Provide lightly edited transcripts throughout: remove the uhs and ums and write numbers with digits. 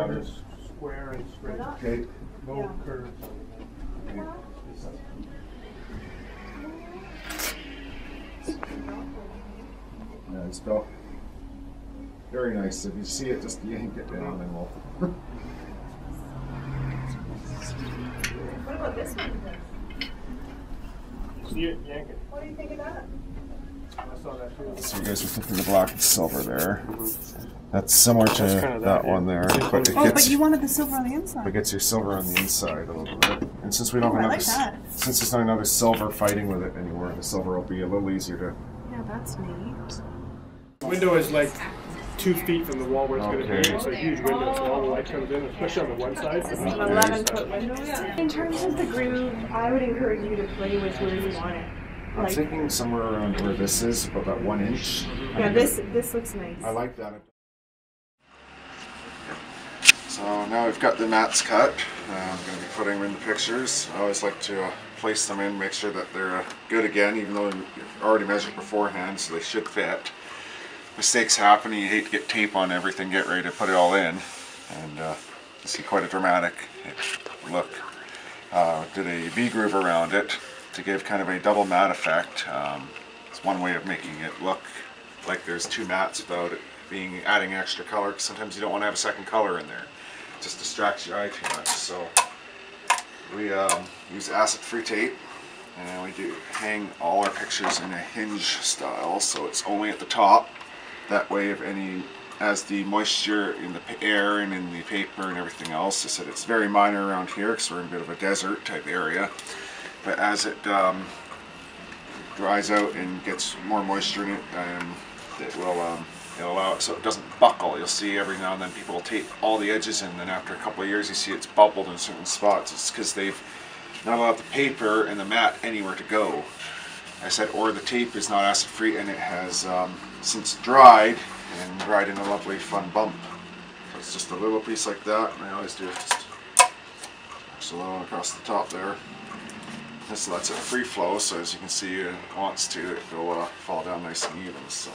letters. Square and straight. Okay. No curves. Yeah, it's spelled very nice. If you see it, just yank it down and we'll. What about this one? See it, yank it. What do you think of that? I saw that too. So you guys are thinking the black and silver there. That's similar to kind of that that, one yeah. there, but it Oh, gets but you wanted the silver on the inside. it gets your silver on the inside a little bit. And since we don't Oh, I have like another, that. since there's not another silver fighting with it anymore, the silver will be a little easier to. Yeah, that's neat. The window is like 2 feet from the wall where it's going to be. Okay. It's a huge window, so all the light comes in, especially on the one side. This is an 11-foot window. In terms of the groove, I would encourage you to play with where you want it. I'm Like, thinking somewhere around where this is, about that 1 inch. yeah, this looks nice. I like that. So now we've got the mats cut. I'm going to be putting them in the pictures. I always like to place them in, make sure that they're good again, even though you've already measured beforehand, so they should fit. Mistakes happen and you hate to get tape on everything, get ready to put it all in. And you see quite a dramatic look. Did a V-groove around it to give kind of a double mat effect. It's one way of making it look like there's 2 mats without it adding extra color, because sometimes you don't want to have a second color in there. It just distracts your eye too much. So we use acid-free tape, and we do hang all our pictures in a hinge style, so it's only at the top. That way, if as the moisture in the air and in the paper and everything else, I said it's very minor around here because we're in a bit of a desert type area, but as it dries out and gets more moisture in it, it will it'll allow it so it doesn't buckle. You'll see every now and then people will tape all the edges in, and then after a couple of years you see it's bubbled in certain spots. It's because they've not allowed the paper and the mat anywhere to go. I said, or the tape is not acid free and it has since dried and dried in a lovely fun bump. So it's just a little piece like that, and I always do it just a little across the top there. This lets it free flow, so as you can see, it wants to, it'll fall down nice and even. So.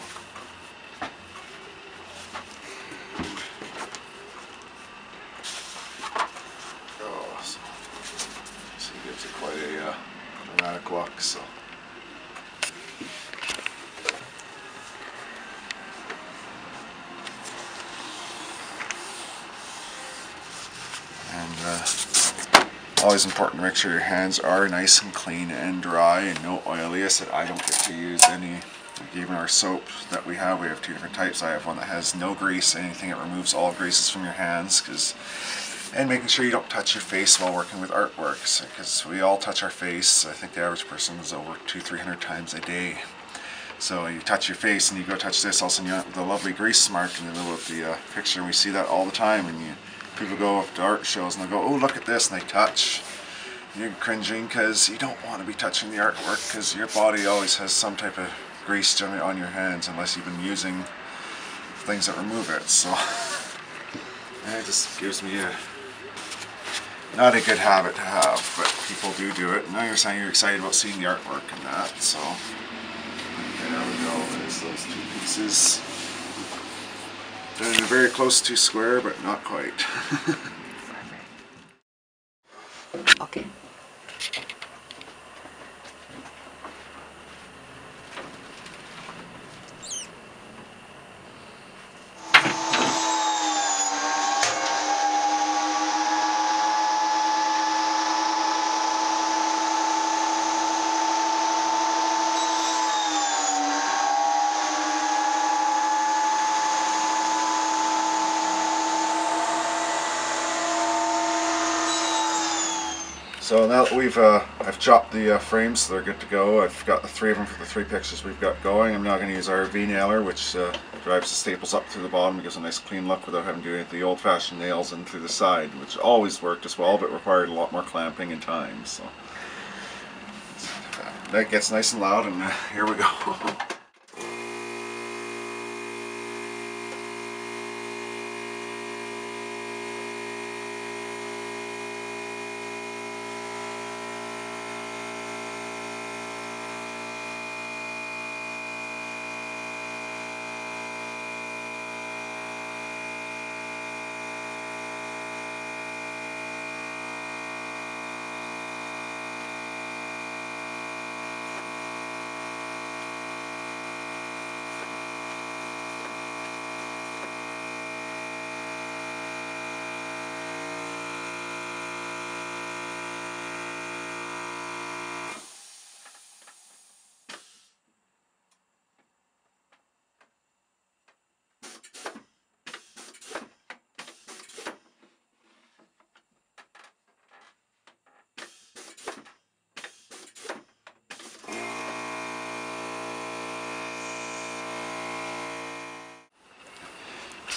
So it gives it quite a dramatic look. So. Always important to make sure your hands are nice and clean and dry and no oily. I said I don't get to use any, like even our soap that we have 2 different types. I have one that has no grease, anything that removes all greases from your hands, and making sure you don't touch your face while working with artwork, because we all touch our face. I think the average person is over 200-300 times a day. So you touch your face and you go touch this, all of a sudden you have the lovely grease mark in the middle of the picture, and we see that all the time. And people go up to art shows and they go, oh, look at this, and they touch. And you're cringing because you don't want to be touching the artwork, because your body always has some type of grease generally on your hands unless you've been using things that remove it. So it just gives me not a good habit to have, but people do it. Now you're saying you're excited about seeing the artwork and that, so there we go. There's those 2 pieces. They're very close to square, but not quite. Okay. So now that I've chopped the frames so they're good to go, I've got the 3 of them for the 3 pictures we've got going. I'm now going to use our V-nailer, which drives the staples up through the bottom and gives a nice clean look without having to do any of the old-fashioned nails in through the side, which always worked as well, but required a lot more clamping and time. So that gets nice and loud, and here we go.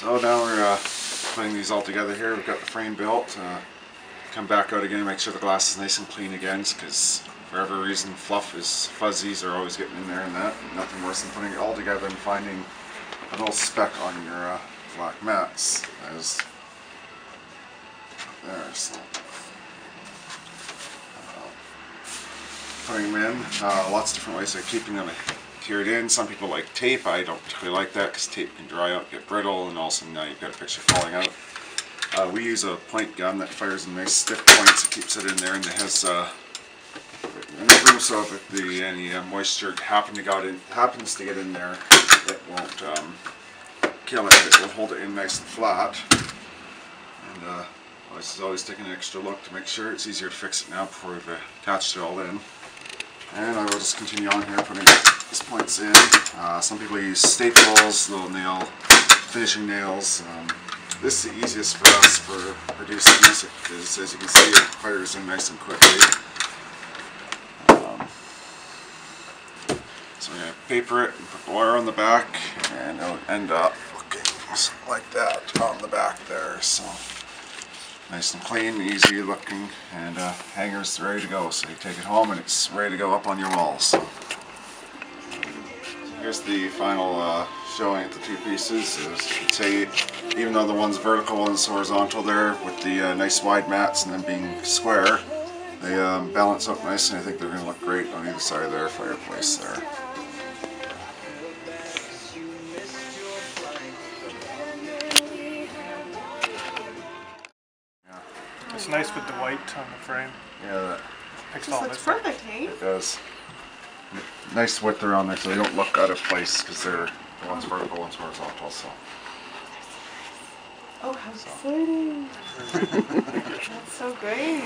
So now we're putting these all together here. We've got the frame built. Come back out again, make sure the glass is nice and clean again, because for whatever reason fuzzies are always getting in there, and that. Nothing worse than putting it all together and finding a little speck on your black mats. As there, so putting them in, lots of different ways of keeping them cured in. Some people like tape. I don't particularly like that because tape can dry out, get brittle, and all of a sudden now you've got a picture falling out. We use a point gun that fires in nice stiff points. It keeps it in there, and it has enough room so if any moisture happens to get in there, it won't kill it. It will hold it in nice and flat. And this is always taking an extra look to make sure. It's easier to fix it now before we've attached it all in. And I will just continue on here putting these points in. Some people use staples, little finishing nails. This is the easiest for us for producing this, because as you can see, it fires in nice and quickly. So we're going to paper it and put the wire on the back, and it'll end up looking something like that on the back there. So nice and clean, easy looking, and hanger's ready to go. So you take it home and it's ready to go up on your walls. So here's the final showing of the two pieces. As you can see, even though the one's vertical, one's horizontal there, with the nice wide mats and them being square, they balance up nicely. I think they're going to look great on either side of their fireplace there. It's nice with the white on the frame. Yeah, that Makes This all looks difference. perfect, hey? it does. Nice width around there, so they don't look out of place because they're one's vertical, one's horizontal. So. Oh, how exciting! That's so great.